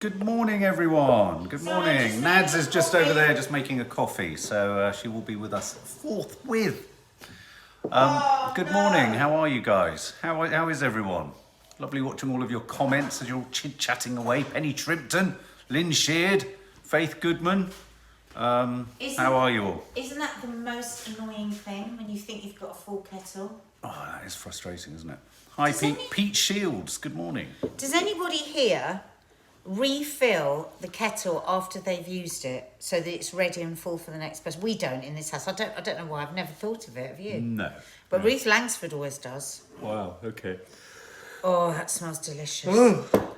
Good morning, everyone. Good morning. Nads is just over there, just making a coffee, so she will be with us forthwith. Good morning. How are you guys? How is everyone? Lovely watching all of your comments as you're all chit-chatting away. Penny Trimpton, Lynn Sheard, Faith Goodman. How are you all? Isn't that the most annoying thing when you think you've got a full kettle? Oh, that is frustrating, isn't it? Hi, Pete Shields. Good morning. Does anybody here refill the kettle after they've used it so that it's ready and full for the next person? We don't in this house. I don't know why. I've never thought of it. Have you? No. But Ruth Langsford always does. Wow. Okay. Oh, that smells delicious.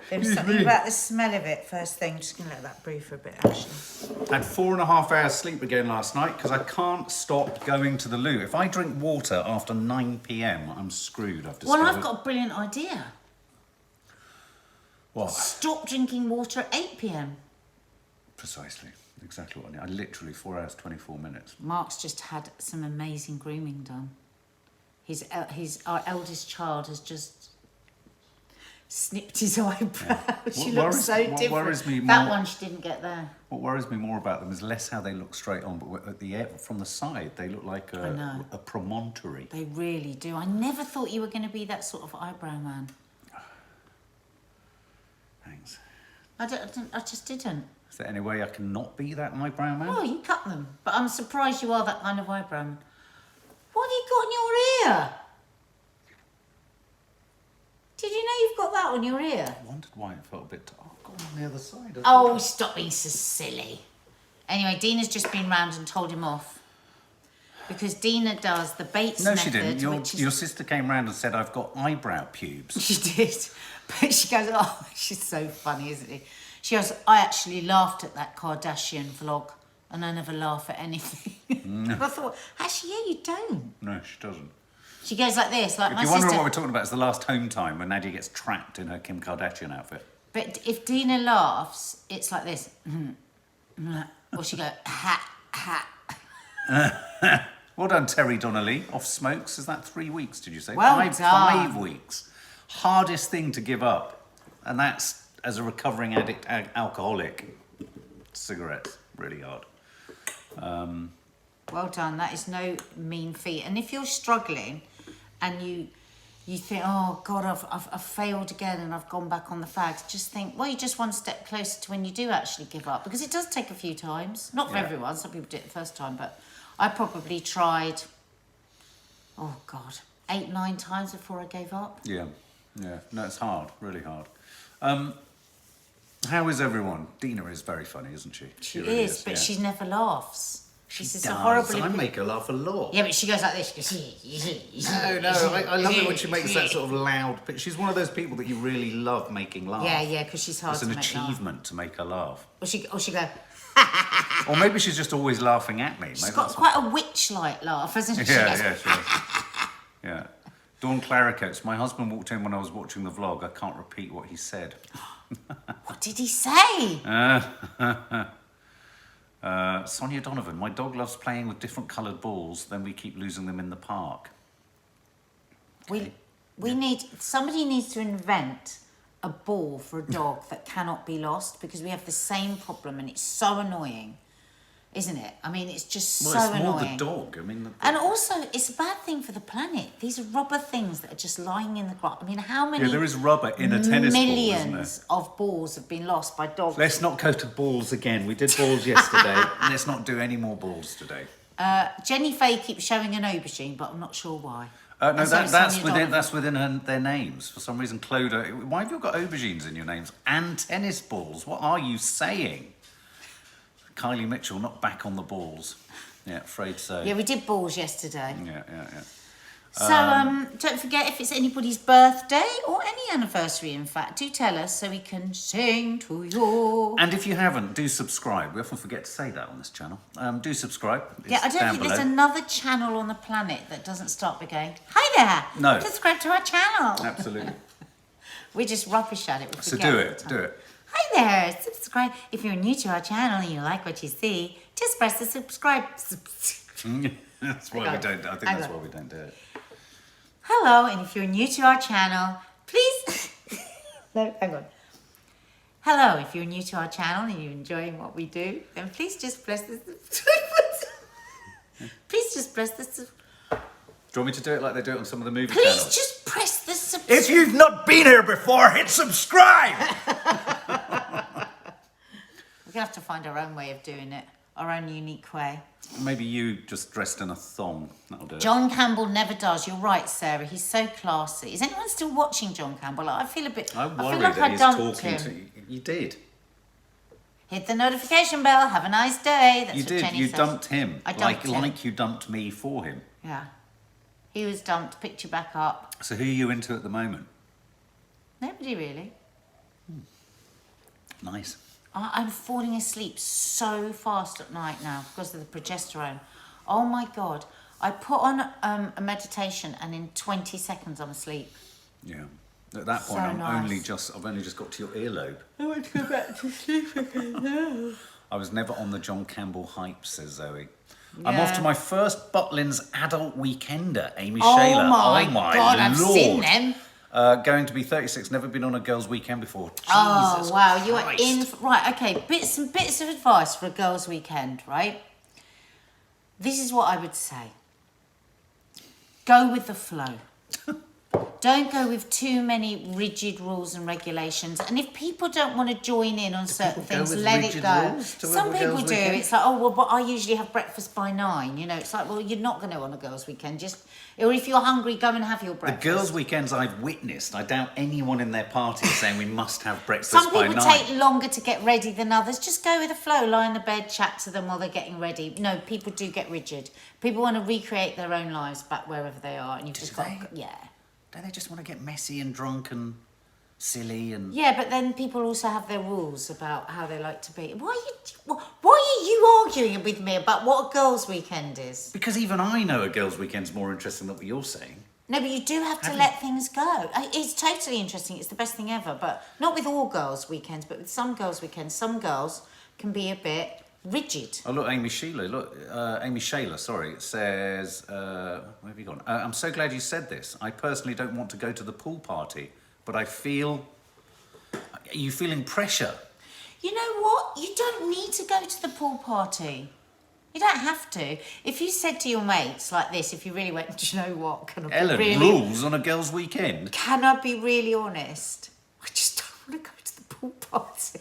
There was something about the smell of it first thing. Just gonna let that brew for a bit, actually. I had 4.5 hours sleep again last night because I can't stop going to the loo. If I drink water after 9 p.m, I'm screwed. I've discovered. Well, I've got a brilliant idea. What? Stop drinking water at 8 p.m. Precisely. Exactly what I need. I literally 4 hours, 24 minutes. Mark's just had some amazing grooming done. Our eldest child has just snipped his eyebrow. She looks so different. What worries me more, that one she didn't get there. What worries me more about them is less how they look straight on, but at the from the side they look like a promontory. They really do. I never thought you were going to be that sort of eyebrow man. Thanks. I just didn't. Is there any way I can not be that eyebrow man? Well, you cut them, but I'm surprised you are that kind of eyebrow man. What have you got in your ear? Did you know you've got that on your ear? I wondered why it felt a bit... Oh, I've got on the other side. Oh, stop being so silly. Anyway, Dina's just been round and told him off. Because Dina does the Bates method. No, she didn't. Your sister came round and said, I've got eyebrow pubes. She did. But she goes, oh, she's so funny, isn't she? She goes, I actually laughed at that Kardashian vlog and I never laugh at anything. And I thought, actually, yeah, you don't. No, she doesn't. She goes like this, like my sister... If sister... you're wondering what we're talking about, it's the last home time when Nadia gets trapped in her Kim Kardashian outfit. But if Dina laughs, it's like this. Or she goes, ha, ha. Well done, Terry Donnelly. Off smokes. Is that 3 weeks, did you say? Well done. 5 weeks. Hardest thing to give up. And that's, as a recovering addict, alcoholic, cigarettes. Really hard. Well done. That is no mean feat. And if you're struggling and you think, oh, God, I've failed again and I've gone back on the fags, just think, well, you're just one step closer to when you do actually give up. Because it does take a few times. Not for everyone. Some people do it the first time. But I probably tried, oh, God, 8, 9 times before I gave up. Yeah. Yeah. No, it's hard. Really hard. How is everyone? Dina is very funny, isn't she? She really is, but she never laughs. She does. I make her laugh a lot. Yeah, but she goes like this. She goes, no, I love it when she makes that sort of loud... She's one of those people that you really love making laugh. Yeah, because she's hard to make laugh. It's an achievement to make her laugh. Or she go... Or maybe she's just always laughing at me. She's got quite a witch-like laugh, hasn't she? Yeah, she does. Yeah. Dawn Claricoats. My husband walked in when I was watching the vlog. I can't repeat what he said. What did he say? Sonia Donovan. My dog loves playing with different coloured balls, then we keep losing them in the park. Somebody needs to invent a ball for a dog that cannot be lost, because we have the same problem and it's so annoying, isn't it? I mean, it's just so annoying. Well, it's more the dog. I mean, and also, it's a bad thing for the planet. These are rubber things that are just lying in the grass. I mean, how many... Yeah, there is rubber in a tennis ball, millions of balls have been lost by dogs. Let's not go to balls again. We did balls yesterday. Let's not do any more balls today. Jenny Faye keeps showing an aubergine, but I'm not sure why. No, that's within their names. For some reason, Clodagh... Why have you got aubergines in your names? And tennis balls? What are you saying? Kylie Mitchell, not back on the balls. Yeah, afraid so. Yeah, we did balls yesterday. Yeah. So, don't forget, if it's anybody's birthday or any anniversary, in fact, do tell us so we can sing to you. And if you haven't, do subscribe. We often forget to say that on this channel. Do subscribe. I don't think there's another channel on the planet that doesn't start by going, hi there, no. Subscribe to our channel. Absolutely. We're just rubbish at it. So do it. Hi there, subscribe. If you're new to our channel and you like what you see, just press the subscribe. That's why we don't. I think that's why we don't do it. Hello, and if you're new to our channel, please... No, hang on. Hello, if you're new to our channel and you're enjoying what we do, then please just press the please just press the Do you want me to do it like they do it on some of the movie please channels? just press the subscribe. If you've not been here before, hit subscribe! We're gonna have to find our own way of doing it, our own unique way. Maybe you just dressed in a thong. That'll do it. John Campbell never does. You're right, Sarah. He's so classy. Is anyone still watching John Campbell? I feel a bit. I worry feel like that I he's dumped talking him. to you. You did. Hit the notification bell. Have a nice day. That's You what did. Jenny You says. dumped him. I dumped him. Like you dumped me for him. Yeah. He was dumped. Picked you back up. So who are you into at the moment? Nobody really. Nice. I'm falling asleep so fast at night now because of the progesterone. Oh my God. I put on a meditation and in 20 seconds I'm asleep. Yeah. At that point, So I've nice. only just got to your earlobe. I want to go back to sleep again now. I was never on the John Campbell hype, says Zoe. I'm Yeah. off to my first Butlins adult weekender, Amy Oh Shayla. my Oh my God, I've Lord. seen them. Going to be 36, never been on a girls' weekend before. Oh Jesus wow, you are Christ. in. Right, okay, some bits of advice for a girls' weekend, right? This is what I would say. Go with the flow. Don't go with too many rigid rules and regulations. And if people don't want to join in on certain people go things, with let it rigid go. rules to Some a people girls' do. weekend? It's like, oh, well, but I usually have breakfast by 9. You know, it's like, well, you're not going to on a girls' weekend. Just, or if you're hungry, go and have your The breakfast. girls' weekends I've witnessed, I doubt anyone in their party is saying we must have breakfast Some by people 9. take longer to get ready than others. Just go with the flow, lie in the bed, chat to them while they're getting ready. No, people do get rigid. People want to recreate their own lives back wherever they are, and you've just got, yeah. Don't they just want to get messy and drunk and silly and... Yeah, but then people also have their rules about how they like to be. Why are you arguing with me about what a girls' weekend is? Because even I know a girls' weekend's more interesting than what you're saying. No, but you do have to let things go. It's totally interesting. It's the best thing ever. But not with all girls' weekends, but with some girls' weekends. Some girls can be a bit rigid. Oh, look, Amy Shayla, sorry, it says, where have you gone? I'm so glad you said this. I personally don't want to go to the pool party, but I feel... Are you feeling pressure? You know what? You don't need to go to the pool party. You don't have to. If you said to your mates like this, if you really went, do you know what? Ellen, rules on a girls' weekend? Can I be really honest? I just don't want to go to the pool party.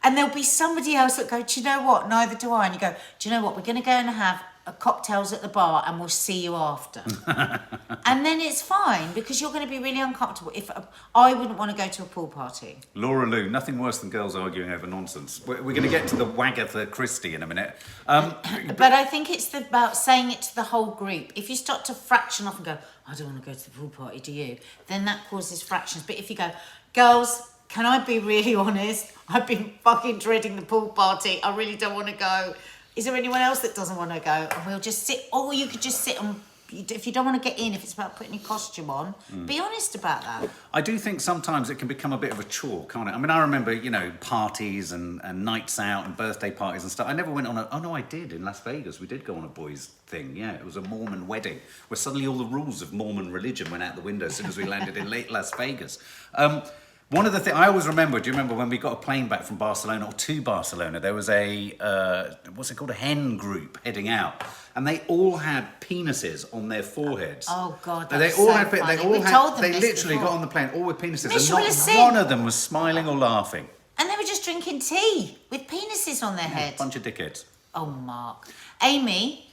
And there'll be somebody else that go, do you know what? Neither do I. And you go, do you know what? We're going to go and have cocktails at the bar and we'll see you after. And then it's fine because you're going to be really uncomfortable. If I wouldn't want to go to a pool party. Laura Lou, nothing worse than girls arguing over nonsense. We're going to get to the Wagatha Christie in a minute. But I think it's about saying it to the whole group. If you start to fraction off and go, I don't want to go to the pool party, do you? Then that causes fractions. But if you go, girls, can I be really honest? I've been fucking dreading the pool party. I really don't want to go. Is there anyone else that doesn't want to go? And we'll just sit, or you could just sit on, if you don't want to get in, if it's about putting your costume on, be honest about that. I do think sometimes it can become a bit of a chore, can't it? I mean, I remember, parties and nights out and birthday parties and stuff. I never went on oh no, I did in Las Vegas. We did go on a boys' thing, yeah. It was a Mormon wedding where suddenly all the rules of Mormon religion went out the window as soon as we landed in late Las Vegas. One of the things I always remember, do you remember when we got a plane back from Barcelona or to Barcelona, there was a, what's it called, a hen group heading out. And they all had penises on their foreheads. Oh God, They that's all so had, funny. they all We had, told them they this literally before. got on the plane all with penises, Michelle and will not sing. one of them was smiling or laughing. And they were just drinking tea with penises on their head. Bunch of dickheads. Oh, Mark. Amy,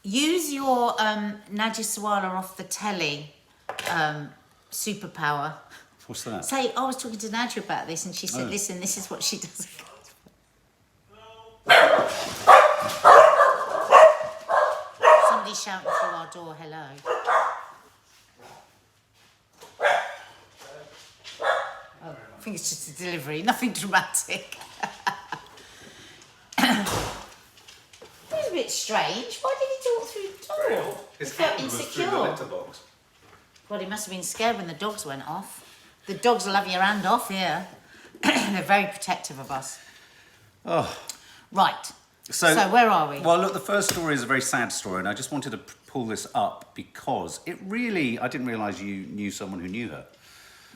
use your Nadia Sawalha off the telly superpower. What's that? Say, I was talking to Nadia about this and she said, listen, this is what she does. Somebody's shouting through our door, hello. Oh, I think it's just a delivery, nothing dramatic. That was a bit strange. Why did he talk through the door? He felt insecure. Well, he must have been scared when the dogs went off. The dogs will have your hand off here. They're very protective of us. Oh. Right. So where are we? Well, look, the first story is a very sad story, and I just wanted to pull this up because it really, I didn't realise you knew someone who knew her.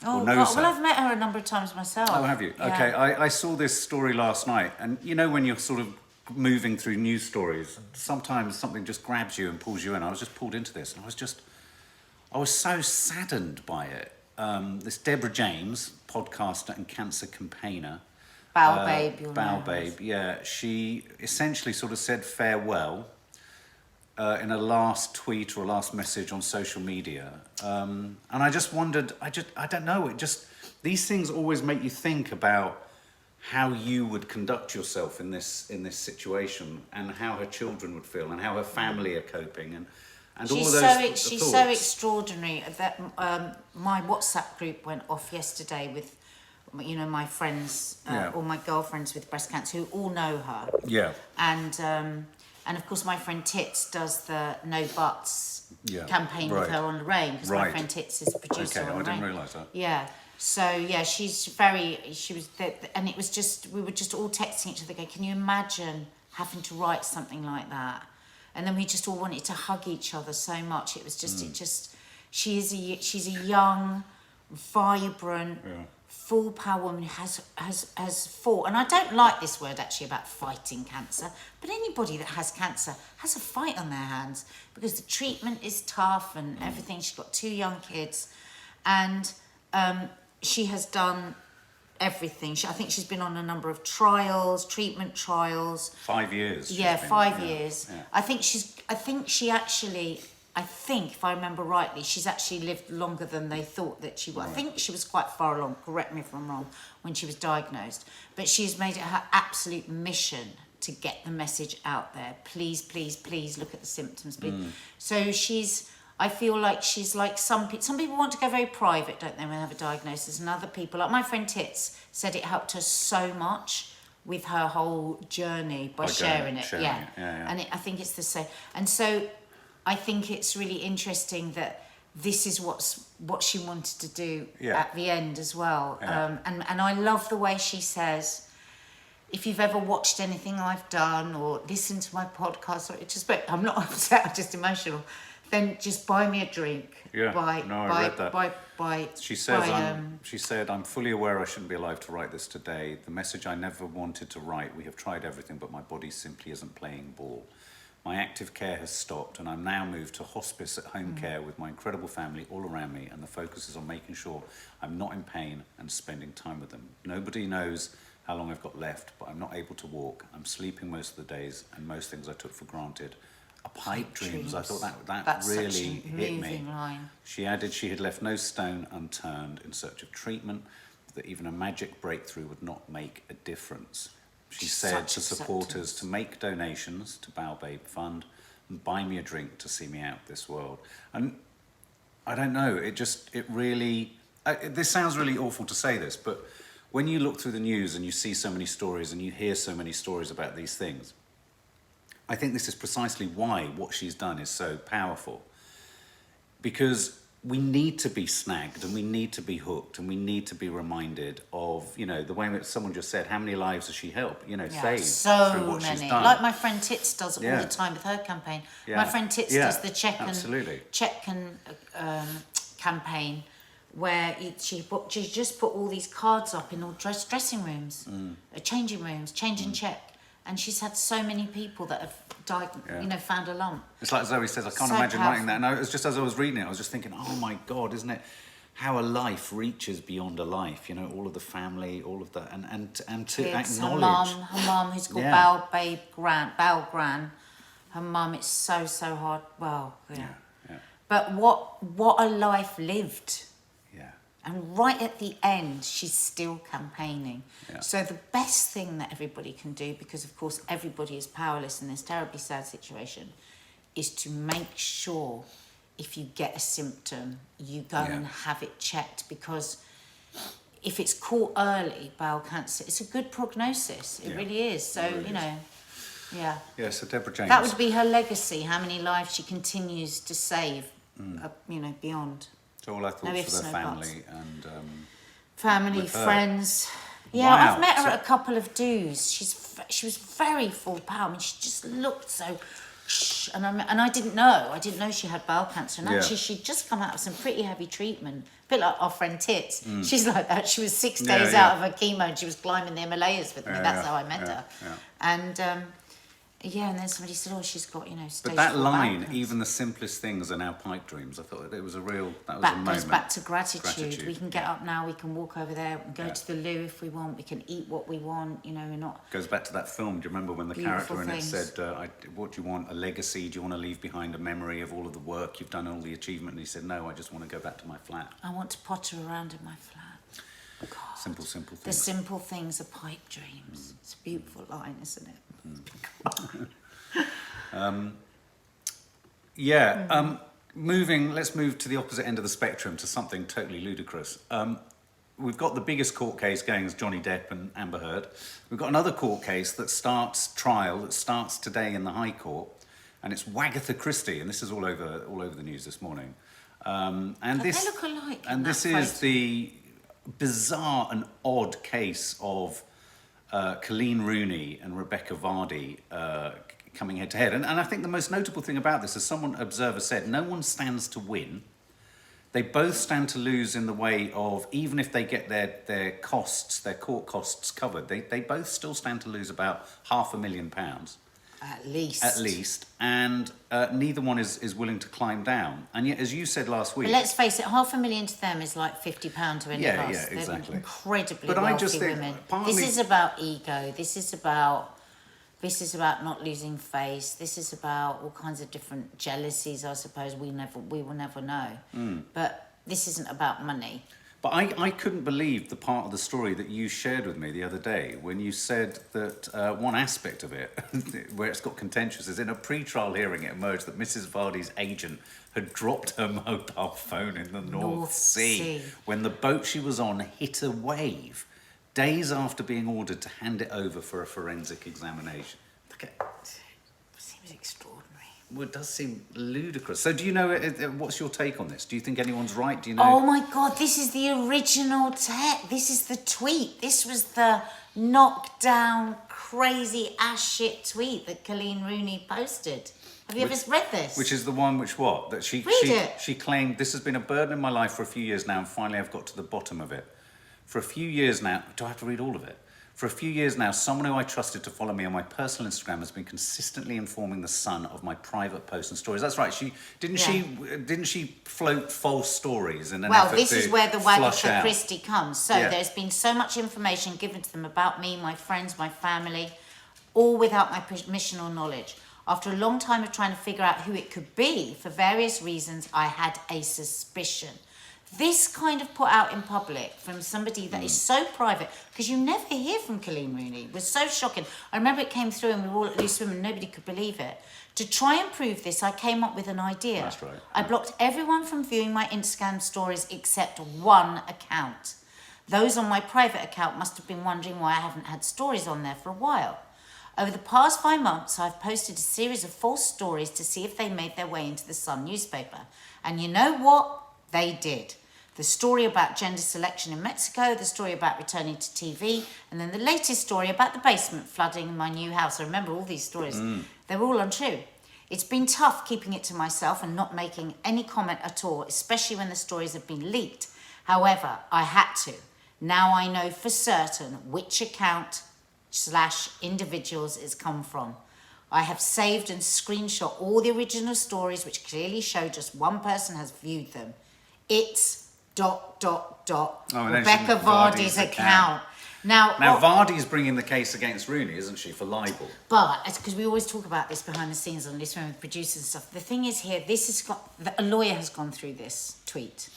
Oh, or knows God. Well, her. I've met her a number of times myself. Oh, have you? Yeah. Okay, I saw this story last night, and you know when you're sort of moving through news stories, sometimes something just grabs you and pulls you in. I was just pulled into this, and I was so saddened by it. This Deborah James, podcaster and cancer campaigner, Bow Babe, you'll Bow know. Babe, yeah, she essentially sort of said farewell in a last tweet or a last message on social media, and I just wondered. I don't know. These things always make you think about how you would conduct yourself in this situation, and how her children would feel, and how her family are coping, and all of those She's thoughts. so extraordinary that my WhatsApp group went off yesterday with, you know, my friends, all my girlfriends with breast cancer who all know her. Yeah. And of course my friend Tits does the No Buts campaign with right. her on Lorraine, because my Right. friend Tits is the producer Okay, on I Lorraine. didn't realise that. Yeah. So yeah, she was there, and it was just, we were just all texting each other going, can you imagine having to write something like that? And then we just all wanted to hug each other so much. It was just, she's a young, vibrant, full power woman who has fought. And I don't like this word actually about fighting cancer, but anybody that has cancer has a fight on their hands, because the treatment is tough and everything. She's got 2 young kids, and she has done everything. I think she's been on a number of trials, treatment trials. 5 years. Yeah, she's been, 5 years. Yeah. I think if I remember rightly, she's actually lived longer than they thought that she would. I think she was quite far along, correct me if I'm wrong, when she was diagnosed. But she's made it her absolute mission to get the message out there. Please, please, please look at the symptoms. So I feel like she's like some people want to go very private, don't they, when they have a diagnosis, and other people, like my friend Tits, said it helped her so much with her whole journey by sharing it. Yeah. And I think it's the same. And so I think it's really interesting that this is what she wanted to do at the end as well. Yeah. And I love the way she says, if you've ever watched anything I've done or listened to my podcast, I'm not upset, I'm just emotional, then just buy me a drink. Yeah, I read that. She said, I'm fully aware I shouldn't be alive to write this today. The message I never wanted to write. We have tried everything, but my body simply isn't playing ball. My active care has stopped, and I'm now moved to hospice at home care with my incredible family all around me, and the focus is on making sure I'm not in pain and spending time with them. Nobody knows how long I've got left, but I'm not able to walk. I'm sleeping most of the days, and most things I took for granted. A pipe dreams. I thought that really hit me. Line. She added she had left no stone unturned in search of treatment, that even a magic breakthrough would not make a difference. She said to supporters to make donations to Bow Babe Fund and buy me a drink to see me out this world. And I don't know, it really, this sounds really awful to say this, but when you look through the news and you see so many stories and you hear so many stories about these things, I think this is precisely why what she's done is so powerful. Because we need to be snagged and we need to be hooked and we need to be reminded of, you know, the way that someone just said, how many lives has she helped, saved so through what many. she's done. Like my friend Tits does all the time with her campaign. Yeah. My friend Tits does the check campaign, where she just put all these cards up in all dressing rooms, changing rooms, change and check. And she's had so many people that have died, found a lump. It's like Zoe says, I can't imagine writing that. And it was just as I was reading it, I was just thinking, oh my God, isn't it how a life reaches beyond a life? All of the family, all of that, and to Kids, acknowledge. Her mum, who's called Bow Gran. Her mum, it's so hard. Well, yeah. But what a life lived. Yeah. And right at the end, she's still campaigning. Yeah. So the best thing that everybody can do, because of course everybody is powerless in this terribly sad situation, is to make sure if you get a symptom, you go and have it checked, because if it's caught early, bowel cancer, it's a good prognosis. It really is. So, Yeah, so Deborah James. That would be her legacy, how many lives she continues to save, beyond. So all our thoughts for their family and... family, friends. Yeah, Wow. I've met her at a couple of do's. She was very full power. I mean, she just looked so And I didn't know she had bowel cancer. And Yeah. actually, she'd just come out of some pretty heavy treatment. A bit like our friend Tits. She's like that. She was 6 Yeah, days yeah. out of her chemo and she was climbing the Himalayas with me. That's how I met her. Yeah. And and then somebody said, "Oh, she's got stage But that 4 bowel line, cancer." even the simplest things are now pipe dreams. I thought it was a real, that was a That moment. goes back to gratitude. We can get up now. We can walk over there and go to the loo if we want. We can eat what we want. We're not. Goes back to that film. Do you remember when the Beautiful character in it things. said, "What do you want? A legacy? Do you want to leave behind a memory of all of the work you've done, all the achievement?" And he said, "No, I just want to go back to my flat." I want to potter around in my flat. God. Simple The things. simple things are pipe dreams. It's a beautiful line, isn't it? Let's move to the opposite end of the spectrum to something totally ludicrous. We've got the biggest court case going as Johnny Depp and Amber Heard. We've got another court case that starts today in the High Court, and it's Wagatha Christie, and this is all over the news this morning. And They look alike. And this is the bizarre and odd case of Colleen Rooney and Rebecca Vardy coming head to head. And I think the most notable thing about this, as someone observer said, no one stands to win. They both stand to lose in the way of, even if they get their court costs covered, they both still stand to lose about £500,000. At least. At least. And neither one is willing to climb down. And yet, as you said last week... But let's face it, £500,000 to them is like £50 to any of us. Yeah, exactly. They're incredibly But wealthy I just think women. partly- This is about ego. This is about not losing face. This is about all kinds of different jealousies, I suppose. We will never know. But this isn't about money. But I couldn't believe the part of the story that you shared with me the other day when you said that one aspect of it, where it's got contentious, is in a pre-trial hearing it emerged that Mrs. Vardy's agent had dropped her mobile phone in the North Sea when the boat she was on hit a wave, days after being ordered to hand it over for a forensic examination. Look at it. Seems extraordinary. Well, it does seem ludicrous. So do you know, what's your take on this? Do you think anyone's right? Do you know? Oh my God, this is the original text. This is the tweet. This was the knockdown, crazy ass shit tweet that Colleen Rooney posted. Have you ever read this? Which is the one that she claimed, "This has been a burden in my life for a few years now, and finally I've got to the bottom of it. For a few years now," do I have to read all of it? "For a few years now, someone who I trusted to follow me on my personal Instagram has been consistently informing the Sun of my private posts and stories." That's right. Didn't she float false stories in an effort this to is where the flush Wagatha out? Christie comes. So there's been so much information given to them about me, my friends, my family, all without my permission or knowledge. After a long time of trying to figure out who it could be, for various reasons, I had a suspicion. This kind of put out in public from somebody that is so private, because you never hear from Colleen Rooney. It was so shocking. I remember it came through and we were all at Loose Women, nobody could believe it. To try and prove this, I came up with an idea. That's right. I blocked everyone from viewing my Instagram stories except one account. Those on my private account must have been wondering why I haven't had stories on there for a while. Over the past 5 months, I've posted a series of false stories to see if they made their way into the Sun newspaper. And you know what? They did. The story about gender selection in Mexico, the story about returning to TV, and then the latest story about the basement flooding in my new house. I remember all these stories. They're all untrue. It's been tough keeping it to myself and not making any comment at all, especially when the stories have been leaked. However, I had to. Now I know for certain which account / individuals it's come from. I have saved and screenshot all the original stories which clearly show just one person has viewed them. It's ... Rebecca Vardy's account. Now Vardy's bringing the case against Rooney, isn't she, for libel? But it's because we always talk about this behind the scenes on this with producers and stuff. The thing is here, a lawyer has gone through this tweet.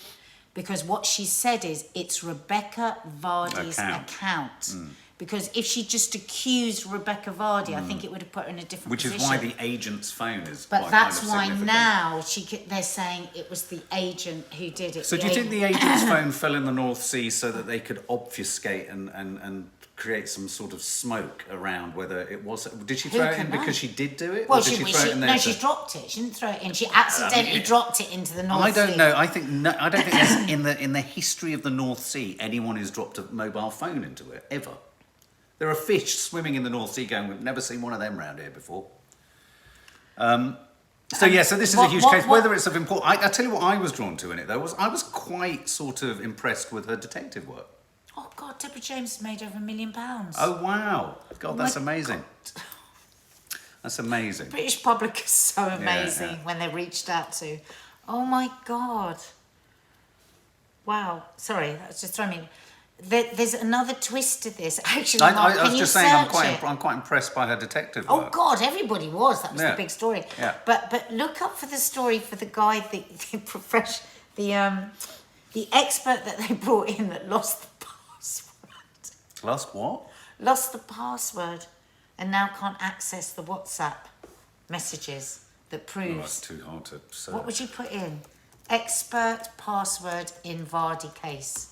Because what she said is it's Rebecca Vardy's account. Because if she just accused Rebecca Vardy, I think it would have put her in a different position. Which is why the agent's phone is But quite that's kind of why significant. now they're saying it was the agent who did it. So do you think the agent's phone fell in the North Sea so that they could obfuscate and create some sort of smoke around whether it was... Did she throw it in because she did do it? Well, or did she throw it in there she dropped it. She didn't throw it in. She accidentally dropped it into the North Sea. I don't know. I don't think there's, in the history of the North Sea, anyone who's dropped a mobile phone into it, ever. There are fish swimming in the North Sea going, "We've never seen one of them round here before." So this is a What- huge what- case. what- Whether it's of importance, I tell you what I was drawn to in it though was I was quite sort of impressed with her detective work. Oh God, Deborah James made over £1 million. Oh wow, God, that's my amazing. That's amazing. British public is so amazing yeah. when they reached out to. Oh my God. Wow. Sorry, that's just throwing me. There's another twist to this. Actually, Mark, I can was you just saying I'm search it? quite impressed by her detective Oh work. God, everybody was. That was Yeah. the big story. Yeah. But look up for the story for the guy, the expert that they brought in that lost the password. Lost what? Lost the password, and now can't access the WhatsApp messages that Oh, proves. that's too hard to search. What would you put in? Expert password in Vardy case.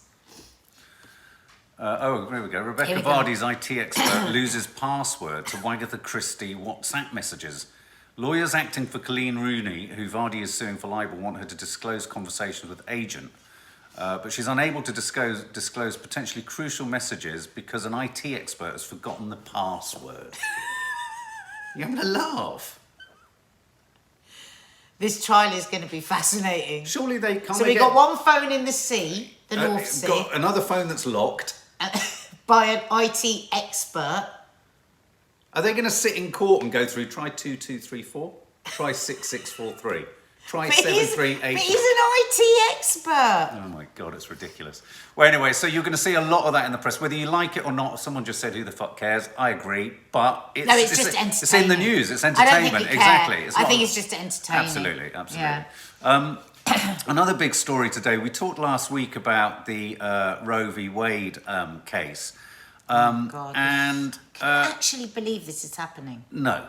Here we go. Rebecca Here we go. Vardy's IT expert loses password to Wagatha Christie WhatsApp messages. Lawyers acting for Colleen Rooney, who Vardy is suing for libel, want her to disclose conversations with agent. But she's unable to disclose potentially crucial messages because an IT expert has forgotten the password. You're having a laugh. This trial is going to be fascinating. Surely they can't. So we got one phone in the sea, the North Sea, got another phone that's locked. by an IT expert. Are they going to sit in court and go through try 2234, try 6643, try But 738? he's an IT expert. Oh my God, it's ridiculous. Well, anyway, so you're going to see a lot of that in the press, whether you like it or not. Someone just said, "Who the fuck cares?" I agree, but it's just entertainment. It's in the news. It's I don't entertainment. think you care. Exactly. It's I not- think it's just entertaining. Absolutely. Yeah. Another big story today. We talked last week about the Roe v. Wade case. God. And I actually believe this is happening. no.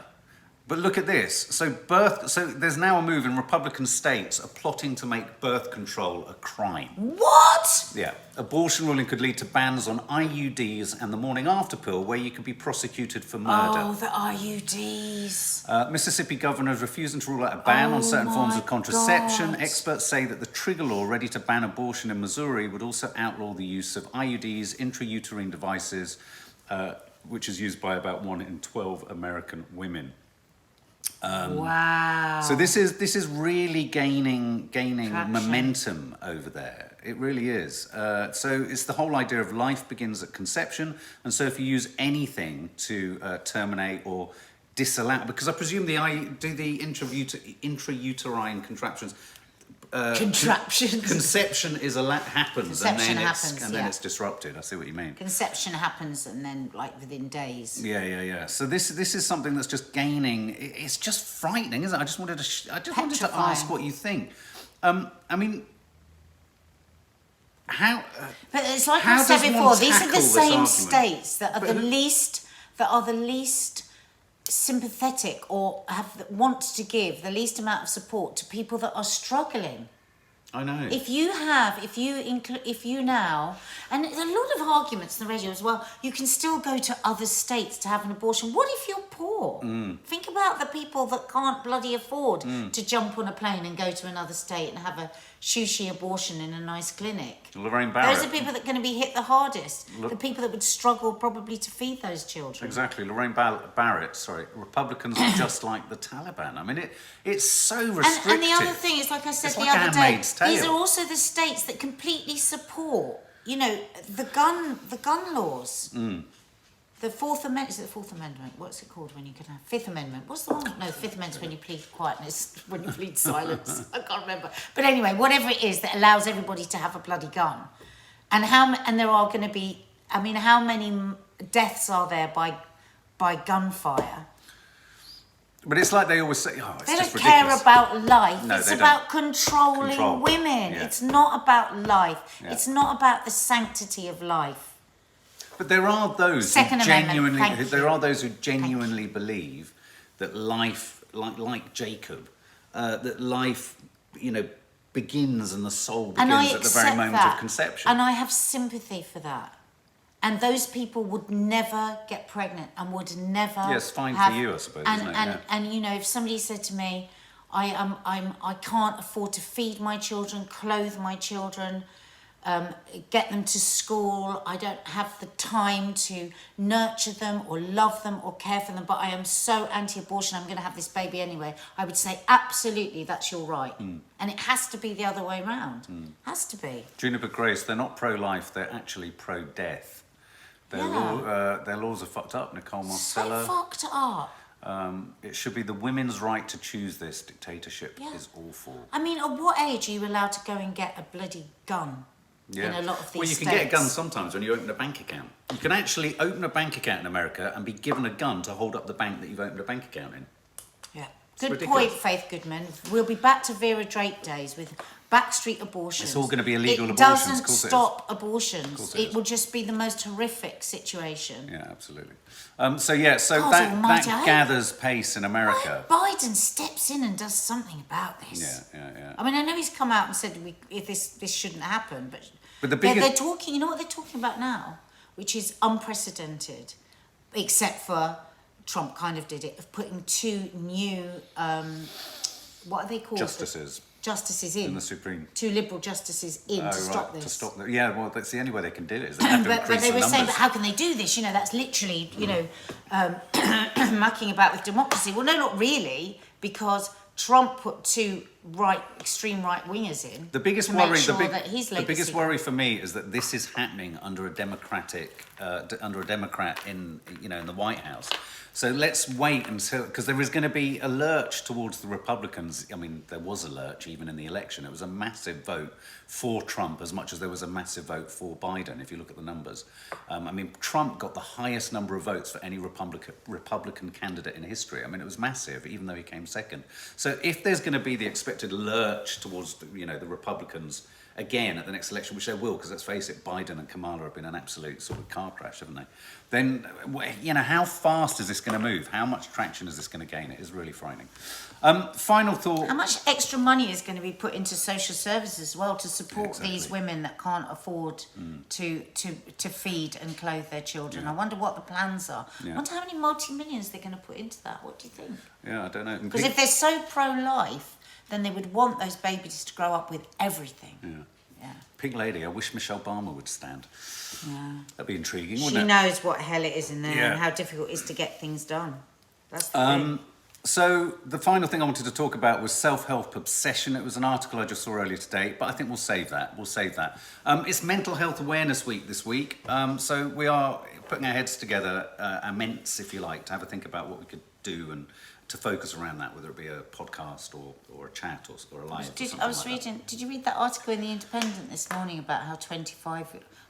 But look at this. So there's now a move in Republican states are plotting to make birth control a crime. What? Yeah. Abortion ruling could lead to bans on IUDs and the morning after pill where you could be prosecuted for murder. Oh, the IUDs. Mississippi governor is refusing to rule out a ban on certain forms of my contraception. God. Experts say that the trigger law ready to ban abortion in Missouri would also outlaw the use of IUDs, intrauterine devices, which is used by about 1 in 12 American women. Wow. So this is really gaining Traction. momentum over there. It really is. So it's the whole idea of life begins at conception, and so if you use anything to terminate or disallow, because I presume the intrauterine contraptions. Contraptions. Conception is happens, Conception and then happens, it's yeah. it's disrupted. I see what you mean. Conception happens and then like within days. Yeah. So this is something that's just gaining. It's just frightening, isn't it? I just wanted to ask Petrifying. what you think. I mean, how? But it's like How I said does one before, these are tackle the this same argument? states that are But the who- least sympathetic or want to give the least amount of support to people that are struggling. I know. If you now, and there's a lot of arguments on the radio as well, you can still go to other states to have an abortion. What if you're poor? Think about the people that can't bloody afford to jump on a plane and go to another state and have a sushi abortion in a nice clinic. Lorraine Barrett. Those are people that are going to be hit the hardest. Look- The people that would struggle probably to feed those children. Exactly, Lorraine Barrett. Sorry, Republicans are just like the Taliban. I mean, it's so restrictive. And the other thing is, like I said It's the like other day, Handmaid's Tale. these are also the states that completely support, the gun laws. The Fourth Amendment, is it the Fourth Amendment? What's it called when you can have Fifth Amendment? What's the one? No, the Fifth Amendment is when you plead quietness, when you plead silence. I can't remember. But anyway, whatever it is that allows everybody to have a bloody gun. And there are going to be, how many deaths are there by gunfire? But it's like they always say, it's They just don't care ridiculous. about life. No, It's they about don't. controlling Control. women. Yeah. It's not about life. Yeah. It's not about the sanctity of life. But there are those Second who Amendment, genuinely thank you. there are those who genuinely believe that life, like Jacob, that life, begins and the soul And I begins at the accept very moment that. of conception. And I have sympathy for that. And those people would never get pregnant and would never. Yeah, it's fine for have, you, I suppose, And isn't it? and, Yeah. and if somebody said to me, I can't afford to feed my children, clothe my children, get them to school. I don't have the time to nurture them or love them or care for them, but I am so anti-abortion, I'm going to have this baby anyway. I would say absolutely that's your right. And it has to be the other way around. Has to be. Juniper Grace, they're not pro-life, they're actually pro-death. Their laws are fucked up, Nicole Marcella. So fucked up. It should be the women's right to choose this. Dictatorship is awful. I mean, at what age are you allowed to go and get a bloody gun? In a lot of these Well, you can get a gun sometimes when you open a bank account. You can actually open a bank account in America and be given a gun to hold up the bank that you've opened a bank account in. Yeah. Good point, Faith Goodman. We'll be back to Vera Drake days with backstreet abortions. It's all going to be illegal it abortions. Doesn't stop abortions. It will just be the most horrific situation. Yeah, absolutely. So that gathers pace in America. Biden steps in and does something about this. Yeah. I mean, I know he's come out and said if this shouldn't happen, but the biggest... they're talking. You know what they're talking about now, which is unprecedented, except for Trump kind of did it, of putting 2 new what are they called? Justices in the Supreme. 2 liberal justices in to stop this. To stop the, well, that's the only way they can do it. Is they have to but they were the saying, but how can they do this? You know, that's literally, mucking about with democracy. Well, no, not really, because Trump put 2 extreme right wingers in. The biggest to worry, make sure that his the legacy biggest worry for me is that this is happening under a Democrat in in the White House. So let's wait until, because there is going to be a lurch towards the Republicans. I mean, there was a lurch even in the election. It was a massive vote for Trump as much as there was a massive vote for Biden, if you look at the numbers. I mean, Trump got the highest number of votes for any Republican candidate in history. I mean, it was massive, even though he came second. So if there's going to be the expected lurch towards the Republicans again at the next election, which they will, because let's face it, Biden and Kamala have been an absolute sort of car crash, haven't they? Then, how fast is this going to move? How much traction is this going to gain? It is really frightening. Final thought. How much extra money is going to be put into social services as well to support these women that can't afford to feed and clothe their children? I wonder what the plans are. I wonder how many multi-millions they're going to put into that. What do you think? Yeah, I don't know. Because if they're so pro-life, then they would want those babies to grow up with everything. Yeah. Pink Lady, I wish Michelle Obama would stand. Yeah. That'd be intriguing, She wouldn't it? knows what hell it is in there and how difficult it is to get things done. That's the thing. So the final thing I wanted to talk about was self-help obsession. It was an article I just saw earlier today, but I think we'll save that. It's Mental Health Awareness Week this week. So we are putting our heads together, immense, if you like, to have a think about what we could do and to focus around that, whether it be a podcast or a chat or a live. Did you read that article in The Independent this morning about how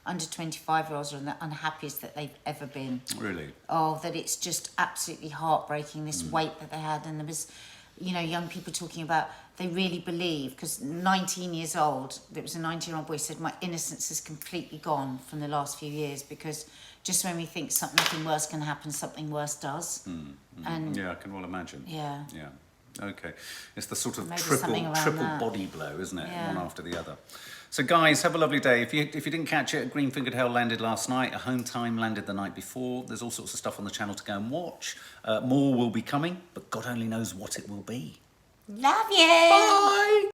under 25-year-olds are the unhappiest that they've ever been? Really? Oh, that it's just absolutely heartbreaking, this weight that they had. And there was, young people talking about, they really believe, because 19 years old, there was a 19-year-old boy said, my innocence is completely gone from the last few years, because just when we think nothing worse can happen, something worse does. And yeah, I can well imagine. Yeah. Okay. It's the sort of Maybe triple body blow, isn't it? One after the other. So guys, have a lovely day. If you didn't catch it, Green Fingered Hell landed last night. A Home Time landed the night before. There's all sorts of stuff on the channel to go and watch. More will be coming, but God only knows what it will be. Love you. Bye.